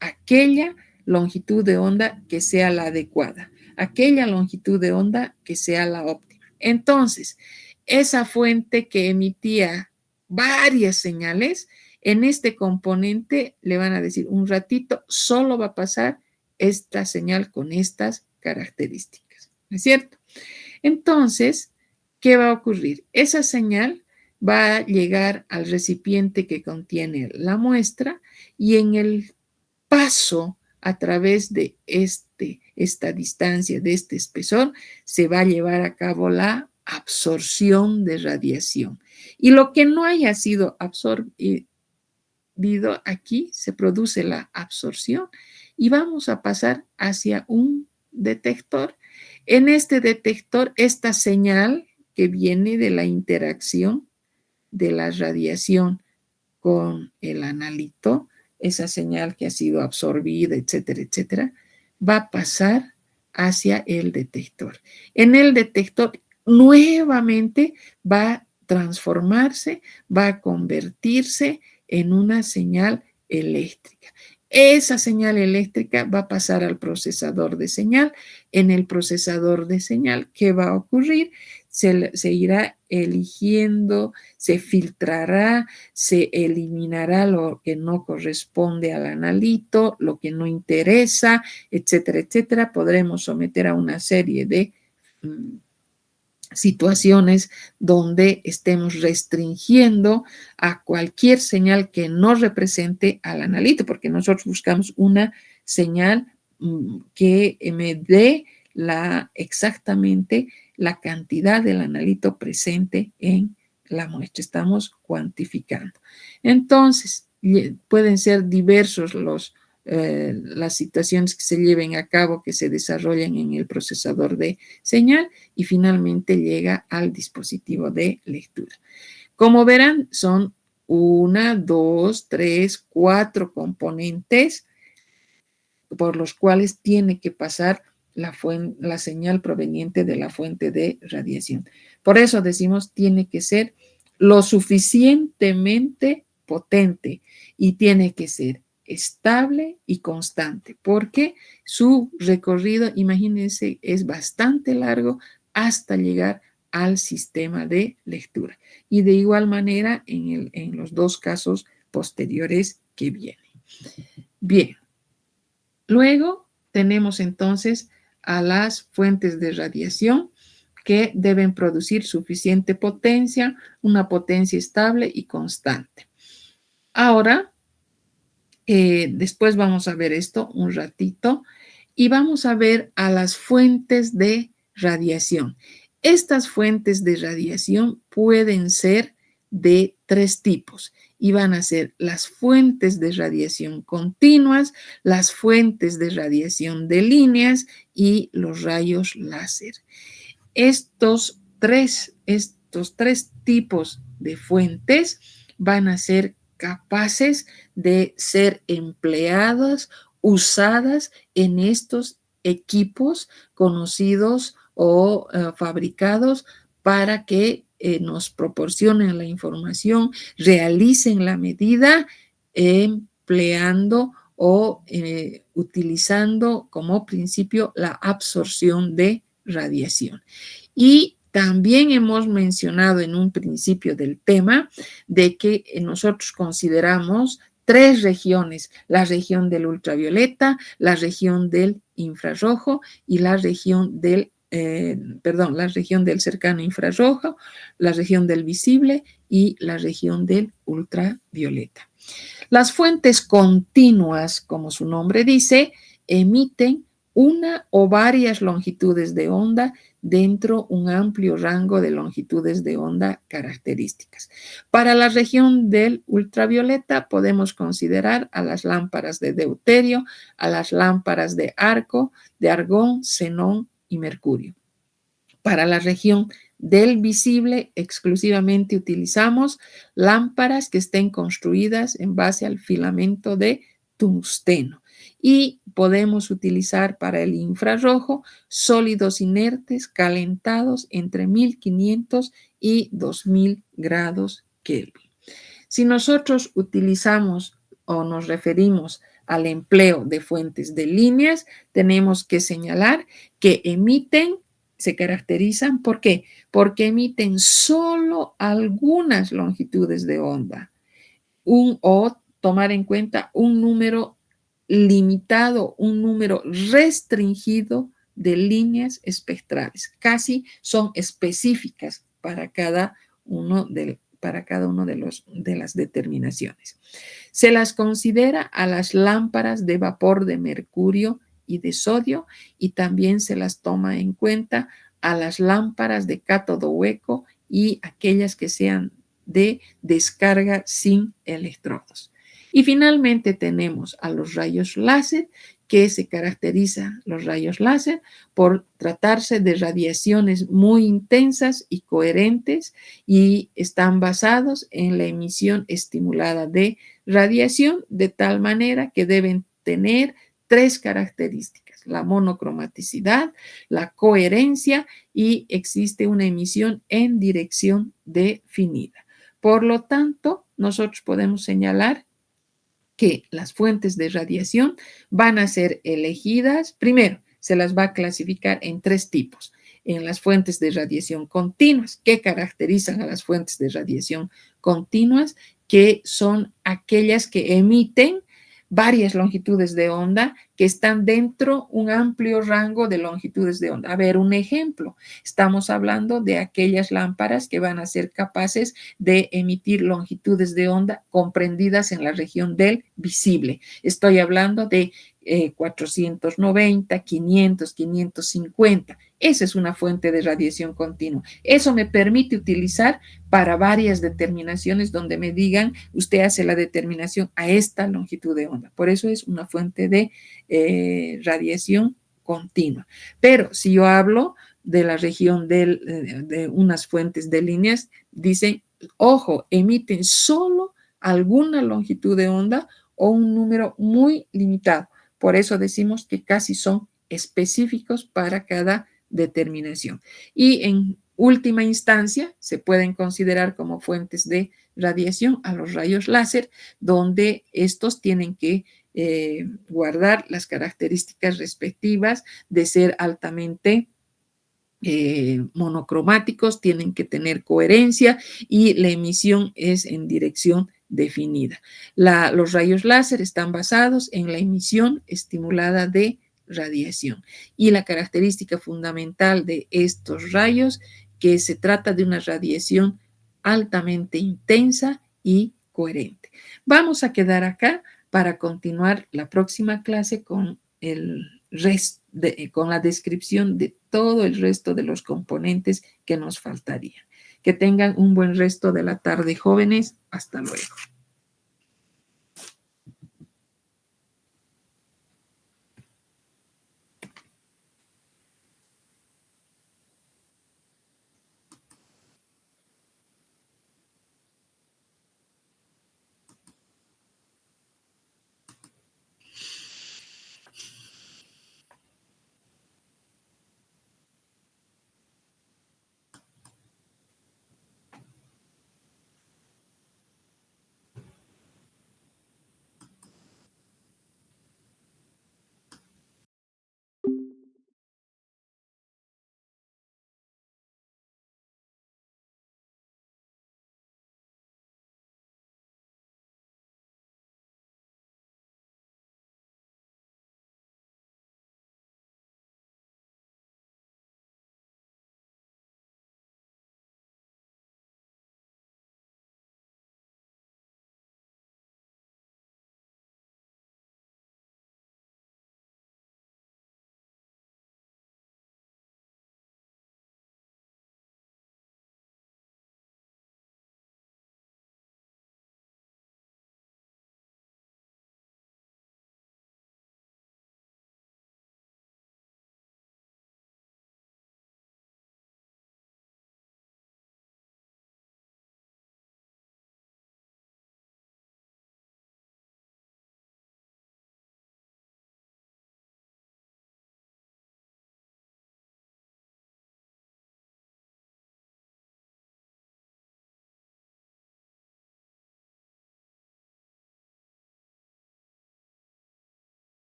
aquella longitud de onda que sea la adecuada, aquella longitud de onda que sea la óptima. Entonces, esa fuente que emitía varias señales, en este componente le van a decir un ratito, solo va a pasar esta señal con estas características, ¿no es cierto? Entonces, ¿qué va a ocurrir? Esa señal va a llegar al recipiente que contiene la muestra y en el paso a través de esta distancia, de este espesor, se va a llevar a cabo la absorción de radiación. Y lo que no haya sido absorbido aquí, se produce la absorción y vamos a pasar hacia un detector. En este detector, esta señal que viene de la interacción de la radiación con el analito, esa señal que ha sido absorbida, etcétera, etcétera, va a pasar hacia el detector. En el detector nuevamente va a transformarse, va a convertirse en una señal eléctrica. Esa señal eléctrica va a pasar al procesador de señal. En el procesador de señal, ¿qué va a ocurrir? Se irá eligiendo, se filtrará, se eliminará lo que no corresponde al analito, lo que no interesa, etcétera, etcétera. Podremos someter a una serie de situaciones donde estemos restringiendo a cualquier señal que no represente al analito, porque nosotros buscamos una señal que me dé exactamente la cantidad del analito presente en la muestra. Estamos cuantificando. Entonces, pueden ser diversos las situaciones que se lleven a cabo, que se desarrollan en el procesador de señal y finalmente llega al dispositivo de lectura. Como verán, son 1, 2, 3, 4 componentes por los cuales tiene que pasar la señal proveniente de la fuente de radiación. Por eso decimos, tiene que ser lo suficientemente potente y tiene que ser estable y constante, porque su recorrido, imagínense, es bastante largo hasta llegar al sistema de lectura. Y de igual manera en los dos casos posteriores que vienen. Bien, luego tenemos entonces a las fuentes de radiación que deben producir suficiente potencia, una potencia estable y constante. Ahora, después vamos a ver esto un ratito y vamos a ver a las fuentes de radiación. Estas fuentes de radiación pueden ser de tres tipos y van a ser las fuentes de radiación continuas, las fuentes de radiación de líneas y los rayos láser. Estos tres tipos de fuentes van a ser capaces de ser empleadas, usadas en estos equipos conocidos o fabricados para que nos proporcionen la información, realicen la medida empleando o utilizando como principio la absorción de radiación. Y también hemos mencionado en un principio del tema de que nosotros consideramos tres regiones: la región del ultravioleta, la región del infrarrojo y la región del la región del cercano infrarrojo, la región del visible y la región del ultravioleta. Las fuentes continuas, como su nombre dice, emiten una o varias longitudes de onda dentro de un amplio rango de longitudes de onda características. Para la región del ultravioleta podemos considerar a las lámparas de deuterio, a las lámparas de argón, xenón y mercurio. Para la región del visible exclusivamente utilizamos lámparas que estén construidas en base al filamento de tungsteno. Y podemos utilizar para el infrarrojo sólidos inertes calentados entre 1500 y 2000 grados Kelvin. Si nosotros utilizamos o nos referimos al empleo de fuentes de líneas, tenemos que señalar que se caracterizan, ¿por qué? Porque emiten solo algunas longitudes de onda o tomar en cuenta un número limitado, un número restringido de líneas espectrales. Casi son específicas para cada uno de las determinaciones. Se las considera a las lámparas de vapor de mercurio y de sodio y también se las toma en cuenta a las lámparas de cátodo hueco y aquellas que sean de descarga sin electrodos. Y finalmente tenemos a los rayos láser, que se caracteriza los rayos láser por tratarse de radiaciones muy intensas y coherentes y están basados en la emisión estimulada de radiación, de tal manera que deben tener tres características: la monocromaticidad, la coherencia y existe una emisión en dirección definida. Por lo tanto, nosotros podemos señalar que las fuentes de radiación van a ser elegidas. Primero, se las va a clasificar en tres tipos. En las fuentes de radiación continuas, que caracterizan a las fuentes de radiación continuas, que son aquellas que emiten varias longitudes de onda que están dentro de un amplio rango de longitudes de onda. A ver, un ejemplo. Estamos hablando de aquellas lámparas que van a ser capaces de emitir longitudes de onda comprendidas en la región del visible. Estoy hablando de 490, 500, 550. Esa es una fuente de radiación continua. Eso me permite utilizar para varias determinaciones donde me digan, usted hace la determinación a esta longitud de onda. Por eso es una fuente de radiación continua. Pero si yo hablo de la región de unas fuentes de líneas, dicen, ojo, emiten solo alguna longitud de onda o un número muy limitado. Por eso decimos que casi son específicos para cada determinación. Y en última instancia, se pueden considerar como fuentes de radiación a los rayos láser, donde estos tienen que guardar las características respectivas de ser altamente monocromáticos, tienen que tener coherencia y la emisión es en dirección definida. Los rayos láser están basados en la emisión estimulada de radiación y la característica fundamental de estos rayos que se trata de una radiación altamente intensa y coherente. Vamos a quedar acá para continuar la próxima clase con con la descripción de todo el resto de los componentes que nos faltarían. Que tengan un buen resto de la tarde, jóvenes. Hasta luego.